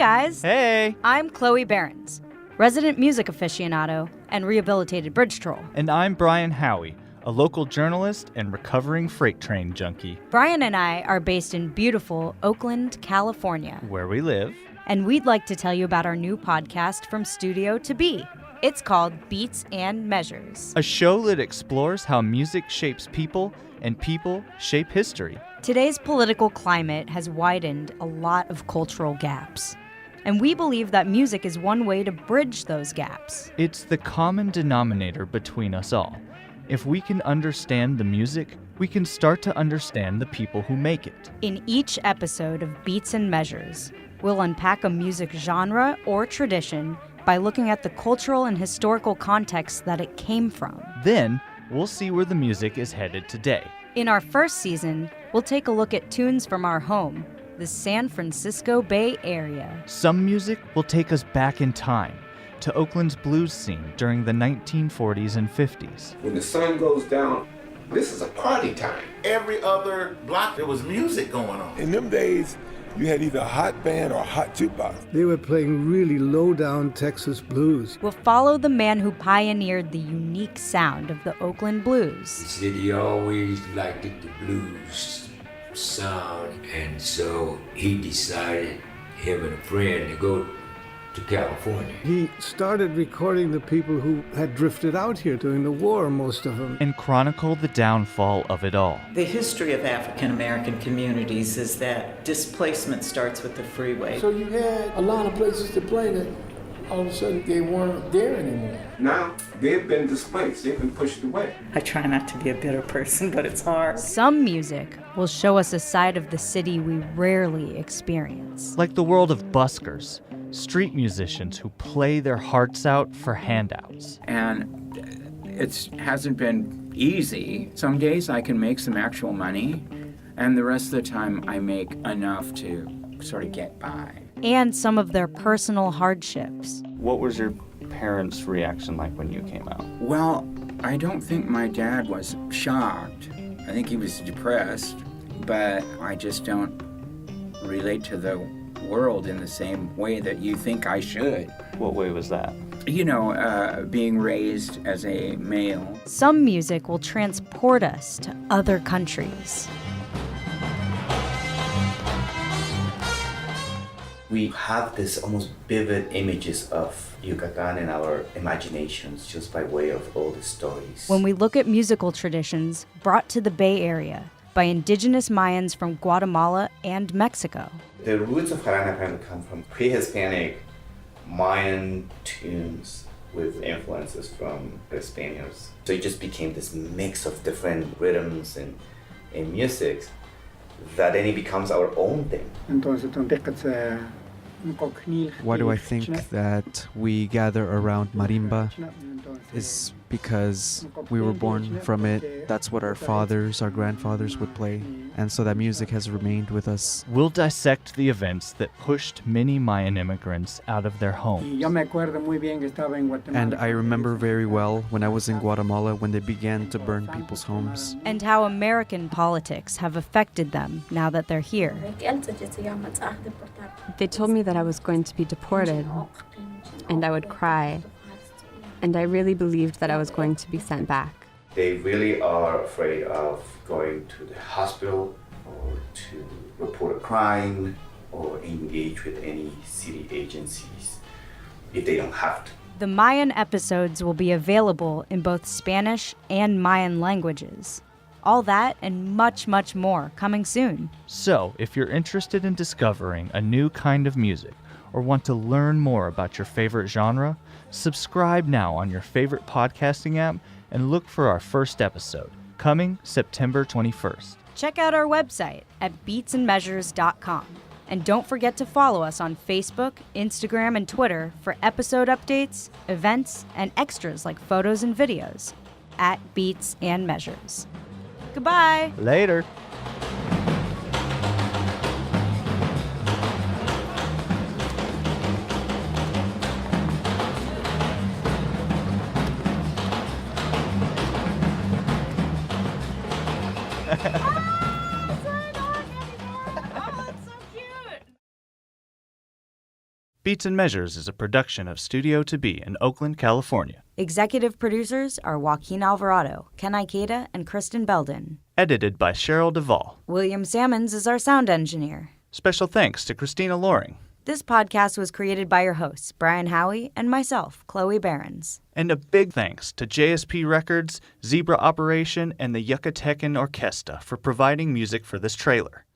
guys. Hey. I'm Chloe Behrens, resident music aficionado and rehabilitated bridge troll. And I'm Brian Howie, a local journalist and recovering freight train junkie. Brian and I are based in beautiful Oakland, California, Where we live. And we'd like to tell you about our new podcast from studio to be. It's called Beats and Measures, A show that explores how music shapes people and people shape history. Today's political climate has widened a lot of cultural gaps. And we believe that music is one way to bridge those gaps. It's the common denominator between us all. If we can understand the music, we can start to understand the people who make it. In each episode of Beats and Measures, we'll unpack a music genre or tradition by looking at the cultural and historical context that it came from. Then, we'll see where the music is headed today. In our first season, we'll take a look at tunes from our home, the San Francisco Bay Area. Some music will take us back in time to Oakland's blues scene during the 1940s and 50s. When the sun goes down, this is a party time. Every other block there was music going on. In them days, you had either a hot band or a hot jukebox. They were playing really low-down Texas blues. We'll follow the man who pioneered the unique sound of the Oakland Blues. The city always liked the blues sound, and so he decided, him and a friend, to go to California. He started recording the people who had drifted out here during the war, most of them. And chronicle the downfall of it all. The history of African American communities is that displacement starts with the freeway. So you had a lot of places to play that all of a sudden they weren't there anymore. Now, they've been displaced. They've been pushed away. I try not to be a bitter person, but it's hard. Some music will show us a side of the city we rarely experience. Like the world of buskers, street musicians who play their hearts out for handouts. And it hasn't been easy. Some days I can make some actual money, and the rest of the time I make enough to sort of get by. And some of their personal hardships. What was your parents' reaction like when you came out? Well, I don't think my dad was shocked. I think he was depressed, but I just don't relate to the world in the same way that you think I should. What way was that? You know, being raised as a male. Some music will transport us to other countries. We have this almost vivid images of Yucatan in our imaginations just by way of all the stories. When we look at musical traditions brought to the Bay Area by indigenous Mayans from Guatemala and Mexico. The roots of jarana kind of come from pre-Hispanic Mayan tunes with influences from the Spaniards. So it just became this mix of different rhythms and music that then it becomes our own thing. Why do I think that we gather around marimba is because we were born from it. That's what our fathers, our grandfathers would play. And so that music has remained with us. We'll dissect the events that pushed many Mayan immigrants out of their homes. And I remember very well when I was in Guatemala when they began to burn people's homes. And how American politics have affected them now that they're here. They told me that I was going to be deported, and I would cry. And I really believed that I was going to be sent back. They really are afraid of going to the hospital or to report a crime or engage with any city agencies if they don't have to. The Mayan episodes will be available in both Spanish and Mayan languages. All that and much, much more coming soon. So, if you're interested in discovering a new kind of music or want to learn more about your favorite genre, subscribe now on your favorite podcasting app and look for our first episode, coming September 21st. Check out our website at beatsandmeasures.com. And don't forget to follow us on Facebook, Instagram, and Twitter for episode updates, events, and extras like photos and videos at Beats and Measures. Goodbye. Later. Beats and Measures is a production of Studio To Be in Oakland, California. Executive producers are Joaquin Alvarado, Ken Ikeda, and Kristen Belden. Edited by Cheryl Duvall. William Sammons is our sound engineer. Special thanks to Christina Loring. This podcast was created by your hosts, Brian Howie, and myself, Chloe Behrens. And a big thanks to JSP Records, Zebra Operation, and the Yucatecan Orquesta for providing music for this trailer.